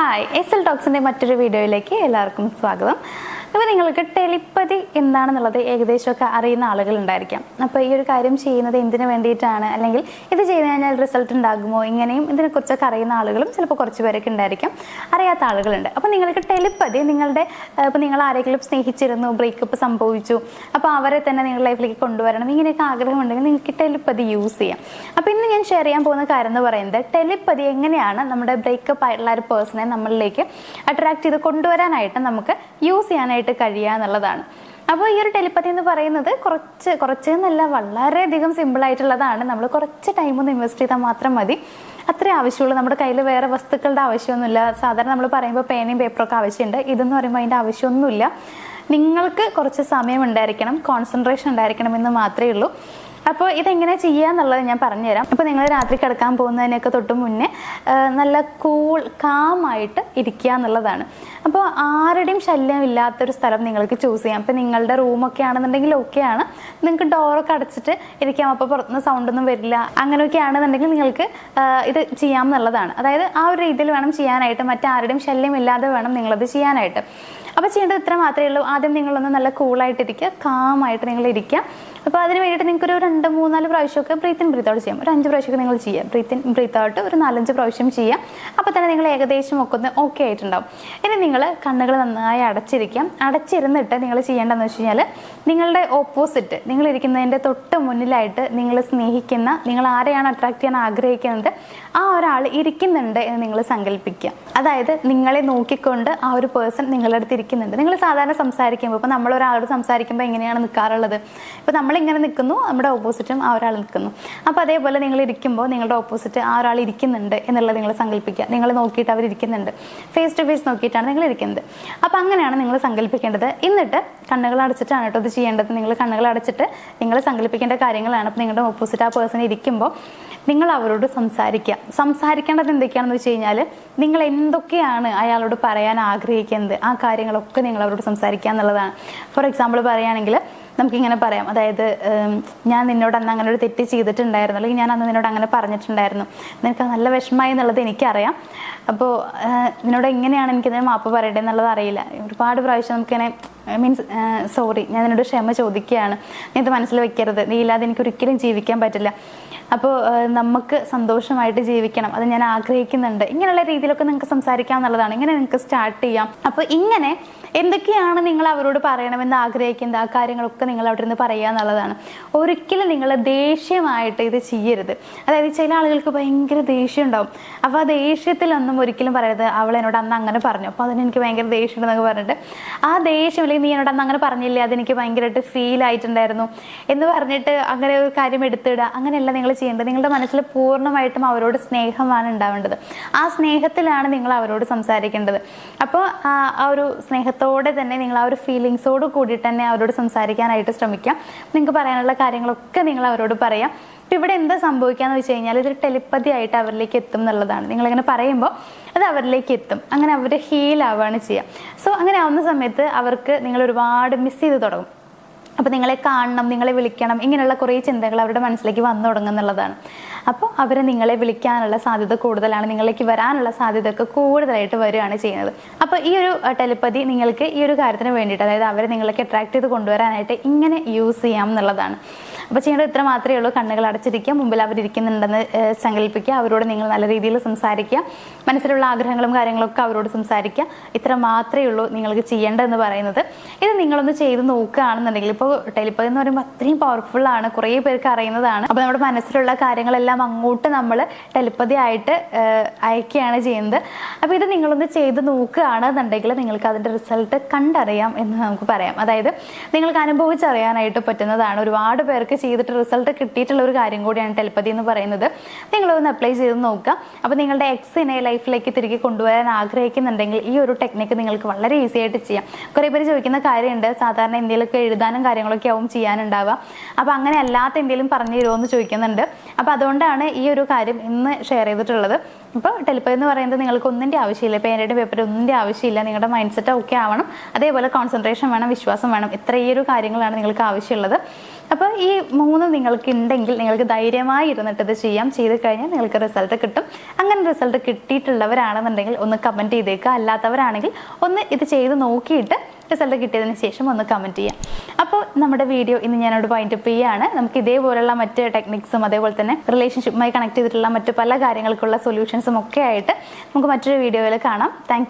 Hi, S L ടോക്സിൻ്റെ മറ്റൊരു വീഡിയോയിലേക്ക് എല്ലാവർക്കും സ്വാഗതം. അപ്പോൾ നിങ്ങൾക്ക് ടെലിപ്പതി എന്താണെന്നുള്ളത് ഏകദേശമൊക്കെ അറിയുന്ന ആളുകളുണ്ടായിരിക്കാം. അപ്പോൾ ഈ ഒരു കാര്യം ചെയ്യുന്നത് എന്തിനു വേണ്ടിയിട്ടാണ്, അല്ലെങ്കിൽ ഇത് ചെയ്ത് കഴിഞ്ഞാൽ റിസൾട്ട് ഉണ്ടാകുമോ, ഇങ്ങനെയും ഇതിനെക്കുറിച്ചൊക്കെ അറിയുന്ന ആളുകളും ചിലപ്പോൾ കുറച്ച് പേരൊക്കെ ഉണ്ടായിരിക്കാം, അറിയാത്ത ആളുകളുണ്ട്. അപ്പോൾ നിങ്ങൾക്ക് ടെലിപ്പതി ഇപ്പോൾ നിങ്ങൾ ആരെങ്കിലും സ്നേഹിച്ചിരുന്നു, ബ്രേക്കപ്പ് സംഭവിച്ചു, അപ്പോൾ അവരെ തന്നെ നിങ്ങളുടെ ലൈഫിലേക്ക് കൊണ്ടുവരണം, ഇങ്ങനെയൊക്കെ ആഗ്രഹമുണ്ടെങ്കിൽ നിങ്ങൾക്ക് ടെലിപ്പതി യൂസ് ചെയ്യാം. അപ്പോൾ ഇന്ന് ഞാൻ ഷെയർ ചെയ്യാൻ പോകുന്ന കാര്യം എന്ന് പറയുന്നത് ടെലിപ്പതി എങ്ങനെയാണ് നമ്മുടെ ബ്രേക്കപ്പ് ആയിട്ടുള്ള ഒരു പേഴ്സണെ നമ്മളിലേക്ക് അട്രാക്ട് കൊണ്ടുവരാനായിട്ട് നമുക്ക് യൂസ് ചെയ്യാനായിട്ട് കഴിയുക എന്നുള്ളതാണ്. അപ്പോൾ ഈ ഒരു ടെലിപ്പതി എന്ന് പറയുന്നത് കുറച്ച് എന്നല്ല, വളരെയധികം സിമ്പിൾ ആയിട്ടുള്ളതാണ്. നമ്മൾ കുറച്ച് ടൈമൊന്ന് ഇൻവെസ്റ്റ് ചെയ്താൽ മാത്രം മതി. അത്രേ ആവശ്യമുള്ളൂ. നമ്മുടെ കയ്യിൽ വേറെ വസ്തുക്കളുടെ ആവശ്യമൊന്നുമില്ല. സാധാരണ നമ്മൾ പറയുമ്പോൾ പേനയും പേപ്പറൊക്കെ ആവശ്യമുണ്ട്. ഇതെന്ന് പറയുമ്പോൾ അതിൻ്റെ ആവശ്യമൊന്നുമില്ല. നിങ്ങൾക്ക് കുറച്ച് സമയം ഉണ്ടായിരിക്കണം, കോൺസെൻട്രേഷൻ ഉണ്ടായിരിക്കണം എന്ന് മാത്രമേ ഉള്ളൂ. അപ്പോൾ ഇതെങ്ങനെ ചെയ്യുക എന്നുള്ളത് ഞാൻ പറഞ്ഞുതരാം. അപ്പോൾ നിങ്ങൾ രാത്രി കിടക്കാൻ പോകുന്നതിനൊക്കെ തൊട്ട് മുന്നേ നല്ല കാമായിട്ട് ഇരിക്കുക എന്നുള്ളതാണ്. അപ്പോൾ ആരുടെയും ശല്യമില്ലാത്തൊരു സ്ഥലം നിങ്ങൾക്ക് ചൂസ് ചെയ്യാം. അപ്പോൾ നിങ്ങളുടെ റൂമൊക്കെ ആണെന്നുണ്ടെങ്കിൽ ഓക്കെയാണ്, നിങ്ങൾക്ക് ഡോറൊക്കെ അടച്ചിട്ട് ഇരിക്കാം, അപ്പോൾ പുറത്തുനിന്ന് സൗണ്ടൊന്നും വരില്ല. അങ്ങനെയൊക്കെ ആണെന്നുണ്ടെങ്കിൽ നിങ്ങൾക്ക് ഇത് ചെയ്യാം എന്നുള്ളതാണ്. അതായത് ആ ഒരു രീതിയിൽ വേണം ചെയ്യാനായിട്ട്, മറ്റാരുടെയും ശല്യമില്ലാതെ വേണം നിങ്ങളത് ചെയ്യാനായിട്ട്. അപ്പോൾ ചെയ്യേണ്ടത് ഇത്ര മാത്രമേ ഉള്ളൂ. ആദ്യം നിങ്ങളൊന്ന് നല്ല കൂളായിട്ടിരിക്കുക, കാമായിട്ട് നിങ്ങൾ ഇരിക്കുക. അപ്പോൾ അതിന് വേണ്ടിയിട്ട് നിങ്ങൾക്കൊരു 2-3-4 പ്രാവശ്യമൊക്കെ ബ്രീത്ത് ഇൻ ബ്രീത്ത് ഔട്ട് ചെയ്യാം. ഒരു 5 പ്രാവശ്യമൊക്കെ നിങ്ങൾ ചെയ്യുക. ബ്രീത്ത് ഇൻ ബ്രീത്ത് ഔട്ട് ഒരു 4-5 പ്രാവശ്യം ചെയ്യാം. അപ്പോൾ തന്നെ നിങ്ങൾ ഏകദേശം ഒക്കെ ഒന്ന് ഓക്കെ ആയിട്ടുണ്ടാവും. ഇനി നിങ്ങൾ കണ്ണുകൾ നന്നായി അടച്ചിരിക്കാം. അടച്ചിരുന്നിട്ട് നിങ്ങൾ ചെയ്യേണ്ടതെന്ന് വെച്ച് കഴിഞ്ഞാൽ നിങ്ങളുടെ ഓപ്പോസിറ്റ്, നിങ്ങളിരിക്കുന്നതിൻ്റെ തൊട്ട് മുന്നിലായിട്ട് നിങ്ങൾ സ്നേഹിക്കുന്ന, നിങ്ങൾ ആരെയാണ് അട്രാക്ട് ചെയ്യാൻ ആഗ്രഹിക്കുന്നത് ആ ഒരാൾ ഇരിക്കുന്നുണ്ട് എന്ന് നിങ്ങൾ സങ്കല്പിക്കുക. അതായത് നിങ്ങളെ നോക്കിക്കൊണ്ട് ആ ഒരു പേഴ്സൺ നിങ്ങളുടെ അടുത്ത് ഇരിക്കുന്നുണ്ട്. നിങ്ങൾ സാധാരണ സംസാരിക്കുമ്പോൾ, ഇപ്പോൾ നമ്മൾ ഒരാളോട് സംസാരിക്കുമ്പോൾ എങ്ങനെയാണ് നിൽക്കാറുള്ളത്? ഇപ്പോൾ നമ്മളിങ്ങനെ നിൽക്കുന്നു, നമ്മുടെ ഓപ്പോസിറ്റും ആ ഒരാൾ നിൽക്കുന്നു. അപ്പോൾ അതേപോലെ നിങ്ങൾ ഇരിക്കുമ്പോൾ നിങ്ങളുടെ ഓപ്പോസിറ്റ് ആ ഒരാൾ ഇരിക്കുന്നുണ്ട് എന്നുള്ളത് നിങ്ങൾ സങ്കല്പിക്കുക. നിങ്ങൾ നോക്കിയിട്ട് അവരിയ്ക്കുന്നുണ്ട്, ഫേസ് ടു ഫേസ് നോക്കിയിട്ടാണ് നിങ്ങൾ ഇരിക്കുന്നത്. അപ്പോൾ അങ്ങനെയാണ് നിങ്ങൾ സങ്കല്പിക്കേണ്ടത്. എന്നിട്ട് കണ്ണുകൾ അടച്ചിട്ടാണ് കേട്ടോ ഇത് ചെയ്യേണ്ടത്. നിങ്ങൾ കണ്ണുകൾ അടച്ചിട്ട് നിങ്ങൾ സങ്കല്പിക്കേണ്ട കാര്യങ്ങളാണ്. അപ്പോൾ നിങ്ങളുടെ ഓപ്പോസിറ്റ് ആ പേഴ്സൺ ഇരിക്കുമ്പോൾ നിങ്ങൾ അവരോട് സംസാരിക്കേണ്ടത് എന്തൊക്കെയാണെന്ന് വെച്ച് കഴിഞ്ഞാൽ, നിങ്ങൾ എന്തൊക്കെയാണ് അയാളോട് പറയാൻ ആഗ്രഹിക്കുന്നത് ആ കാര്യങ്ങളൊക്കെ നിങ്ങൾ അവരോട് സംസാരിക്കുക എന്നുള്ളതാണ്. ഫോർ എക്സാമ്പിൾ പറയുകയാണെങ്കിൽ നമുക്കിങ്ങനെ പറയാം, അതായത് ഞാൻ നിന്നോട് അന്ന് അങ്ങനെ ഒരു തെറ്റ് ചെയ്തിട്ടുണ്ടായിരുന്നു, അല്ലെങ്കിൽ ഞാൻ അന്ന് നിന്നോട് അങ്ങനെ പറഞ്ഞിട്ടുണ്ടായിരുന്നു, നിനക്ക് നല്ല വിഷമമായി എന്നുള്ളത് എനിക്കറിയാം. അപ്പോൾ നിന്നോട് എങ്ങനെയാണ് എനിക്കിതിന് മാപ്പ് പറയട്ടെ എന്നുള്ളത് അറിയില്ല. ഒരുപാട് പ്രാവശ്യം നമുക്കിങ്ങനെ സോറി, ഞാൻ നിന്നോട് ക്ഷമ ചോദിക്കുകയാണ്, നീ ഇത് മനസ്സിൽ വെക്കരുത്, നീ ഇല്ലാതെ എനിക്ക് ഒരിക്കലും ജീവിക്കാൻ പറ്റില്ല, അപ്പോൾ നമുക്ക് സന്തോഷമായിട്ട് ജീവിക്കണം, അത് ഞാൻ ആഗ്രഹിക്കുന്നുണ്ട്. ഇങ്ങനെയുള്ള രീതിയിലൊക്കെ നിങ്ങൾക്ക് സംസാരിക്കാം എന്നുള്ളതാണ്. ഇങ്ങനെ നിങ്ങൾക്ക് സ്റ്റാർട്ട് ചെയ്യാം. അപ്പോൾ ഇങ്ങനെ എന്തൊക്കെയാണ് നിങ്ങൾ അവരോട് പറയണമെന്ന് ആഗ്രഹിക്കുന്നത് ആ കാര്യങ്ങളൊക്കെ നിങ്ങൾ അവിടെ നിന്ന് പറയുക എന്നുള്ളതാണ്. ഒരിക്കലും നിങ്ങൾ ദേഷ്യമായിട്ട് ഇത് ചെയ്യരുത്. അതായത് ചില ആളുകൾക്ക് ഭയങ്കര ദേഷ്യം ഉണ്ടാവും. അപ്പോൾ ആ ദേഷ്യത്തിലൊന്നും ഒരിക്കലും പറയരുത്, അവൾ എന്നോട് അന്ന് അങ്ങനെ പറഞ്ഞു, അപ്പോൾ അതിനെനിക്ക് ഭയങ്കര ദേഷ്യം ഉണ്ടെന്നൊക്കെ പറഞ്ഞിട്ട് ആ ദേഷ്യം, അല്ലെങ്കിൽ നീ എന്നോട് അന്ന് അങ്ങനെ പറഞ്ഞില്ലേ, അതെനിക്ക് ഭയങ്കരമായിട്ട് ഫീൽ ആയിട്ടുണ്ടായിരുന്നു എന്ന് പറഞ്ഞിട്ട് അങ്ങനെ ഒരു കാര്യം എടുത്തിടുക. അങ്ങനെയല്ല നിങ്ങൾ ചെയ്യേണ്ടത്. നിങ്ങളുടെ മനസ്സിൽ പൂർണ്ണമായിട്ടും അവരോട് സ്നേഹമാണ് ഉണ്ടാവേണ്ടത്. ആ സ്നേഹത്തിലാണ് നിങ്ങൾ അവരോട് സംസാരിക്കേണ്ടത്. അപ്പോൾ ആ ഒരു സ്നേഹത്തോടെ തന്നെ നിങ്ങൾ ആ ഒരു ഫീലിങ്സോട് കൂടിയിട്ട് തന്നെ അവരോട് സംസാരിക്കാനായിട്ട് ശ്രമിക്കാം. നിങ്ങൾക്ക് പറയാനുള്ള കാര്യങ്ങളൊക്കെ നിങ്ങൾ അവരോട് പറയാം. ഇപ്പം ഇവിടെ എന്താ സംഭവിക്കാന്ന് വെച്ച് കഴിഞ്ഞാൽ, ഇതൊരു ടെലിപ്പതി ആയിട്ട് അവരിലേക്ക് എത്തും എന്നുള്ളതാണ്. നിങ്ങളിങ്ങനെ പറയുമ്പോൾ അത് അവരിലേക്ക് എത്തും. അങ്ങനെ അവർ ഹീൽ ആവുകയാണ് ചെയ്യുക. സോ അങ്ങനെ ആവുന്ന സമയത്ത് അവർക്ക് നിങ്ങൾ ഒരുപാട് മിസ് ചെയ്ത് തുടങ്ങും. അപ്പോൾ നിങ്ങളെ കാണണം, നിങ്ങളെ വിളിക്കണം, ഇങ്ങനെയുള്ള കുറേ ചിന്തകൾ അവരുടെ മനസ്സിലേക്ക് വന്നു തുടങ്ങുന്നുള്ളതാണ്. അപ്പോൾ അവർ നിങ്ങളെ വിളിക്കാനുള്ള സാധ്യത കൂടുതലാണ്, നിങ്ങളിലേക്ക് വരാനുള്ള സാധ്യതയൊക്കെ കൂടുതലായിട്ട് വരികയാണ് ചെയ്യുന്നത്. അപ്പോൾ ഈ ഒരു ടെലിപ്പതി നിങ്ങൾക്ക് ഈ ഒരു കാര്യത്തിന് വേണ്ടിയിട്ട്, അതായത് അവരെ നിങ്ങളിലേക്ക് അട്രാക്ട് ചെയ്ത് കൊണ്ടുവരാനായിട്ട് ഇങ്ങനെ യൂസ് ചെയ്യാം എന്നുള്ളതാണ്. അപ്പോൾ ചെയ്യേണ്ടത് ഇത്ര മാത്രമേ ഉള്ളൂ. കണ്ണുകൾ അടച്ചിരിക്കുക, മുമ്പിൽ അവരിയ്ക്കുന്നുണ്ടെന്ന് സങ്കല്പിക്കുക, അവരോട് നിങ്ങൾ നല്ല രീതിയിൽ സംസാരിക്കുക, മനസ്സിലുള്ള ആഗ്രഹങ്ങളും കാര്യങ്ങളൊക്കെ അവരോട് സംസാരിക്കുക. ഇത്ര മാത്രമേ ഉള്ളൂ നിങ്ങൾക്ക് ചെയ്യേണ്ടതെന്ന് പറയുന്നത്. ഇത് നിങ്ങളൊന്ന് ചെയ്ത് നോക്കുകയാണെന്നുണ്ടെങ്കിൽ, ഇപ്പോൾ ടെലിപ്പതി എന്ന് പറയുമ്പോൾ അത്രയും പവർഫുൾ ആണ്, കുറേ പേർക്ക് അറിയുന്നതാണ്. അപ്പോൾ നമ്മുടെ മനസ്സിലുള്ള കാര്യങ്ങളെല്ലാം അങ്ങോട്ട് നമ്മൾ ടെലിപ്പതി ആയിട്ട് അയക്കുകയാണ് ചെയ്യുന്നത്. അപ്പോൾ ഇത് നിങ്ങളൊന്ന് ചെയ്ത് നോക്കുകയാണെന്നുണ്ടെങ്കിൽ നിങ്ങൾക്ക് അതിൻ്റെ റിസൾട്ട് കണ്ടറിയാം എന്ന് നമുക്ക് പറയാം. അതായത് നിങ്ങൾക്ക് അനുഭവിച്ചറിയാനായിട്ട് പറ്റുന്നതാണ്. ഒരുപാട് പേർക്ക് ചെയ്തിട്ട് റിസൾട്ട് കിട്ടിയിട്ടുള്ള ഒരു കാര്യം കൂടിയാണ് ടെലിപ്പതി എന്ന് പറയുന്നത്. നിങ്ങളൊന്ന് അപ്ലൈ ചെയ്ത് നോക്കുക. അപ്പോൾ നിങ്ങളുടെ എക്സിനെ ലൈഫിലേക്ക് തിരികെ കൊണ്ടുവരാൻ ആഗ്രഹിക്കുന്നുണ്ടെങ്കിൽ ഈ ഒരു ടെക്നിക്ക് നിങ്ങൾക്ക് വളരെ ഈസി ആയിട്ട് ചെയ്യാം. കുറേ പേര് ചോദിക്കുന്ന കാര്യമുണ്ട്, സാധാരണ എന്തെങ്കിലുമൊക്കെ എഴുതാനും കാര്യങ്ങളൊക്കെ ആവും ചെയ്യാനുണ്ടാവുക, അപ്പോൾ അങ്ങനെ അല്ലാത്ത എന്തെങ്കിലും പറഞ്ഞു തരുമോ എന്ന് ചോദിക്കുന്നുണ്ട്. അപ്പോൾ അതുകൊണ്ടാണ് ഈ ഒരു കാര്യം ഇന്ന് ഷെയർ ചെയ്തിട്ടുള്ളത്. ഇപ്പോൾ ടെലിപ്പതി എന്ന് പറയുന്നത് നിങ്ങൾക്ക് ഒന്നിൻ്റെ ആവശ്യമില്ല, പേനയുടെ പേപ്പർ ഒന്നിൻ്റെ ആവശ്യമില്ല. നിങ്ങളുടെ മൈൻഡ് സെറ്റ് ഒക്കെ ആവണം, അതേപോലെ കോൺസെൻട്രേഷൻ വേണം, വിശ്വാസം വേണം. ഇത്രയൊരു കാര്യങ്ങളാണ് നിങ്ങൾക്ക് ആവശ്യമുള്ളത്. അപ്പോൾ ഈ 3 നിങ്ങൾക്ക് ഉണ്ടെങ്കിൽ നിങ്ങൾക്ക് ധൈര്യമായി ഇരുന്നിട്ട് ഇത് ചെയ്യാം. ചെയ്ത് കഴിഞ്ഞാൽ നിങ്ങൾക്ക് റിസൾട്ട് കിട്ടും. അങ്ങനെ റിസൾട്ട് കിട്ടിയിട്ടുള്ളവരാണെന്നുണ്ടെങ്കിൽ ഒന്ന് കമൻറ്റ് ചെയ്തേക്കുക. അല്ലാത്തവരാണെങ്കിൽ ഒന്ന് ഇത് ചെയ്ത് നോക്കിയിട്ട് റിസൾട്ട് കിട്ടിയതിന് ശേഷം ഒന്ന് കമൻറ്റ് ചെയ്യാം. അപ്പോൾ നമ്മുടെ വീഡിയോ ഇന്ന് ഞാനോട് വൈൻഡ് അപ്പ് ചെയ്യുകയാണ്. നമുക്ക് ഇതേപോലുള്ള മറ്റ് ടെക്നിക്സും അതേപോലെ തന്നെ റിലേഷൻഷിപ്പുമായി കണക്ട് ചെയ്തിട്ടുള്ള മറ്റു പല കാര്യങ്ങൾക്കുള്ള സൊല്യൂഷൻസും ഒക്കെ ആയിട്ട് നമുക്ക് മറ്റൊരു വീഡിയോയിൽ കാണാം. താങ്ക്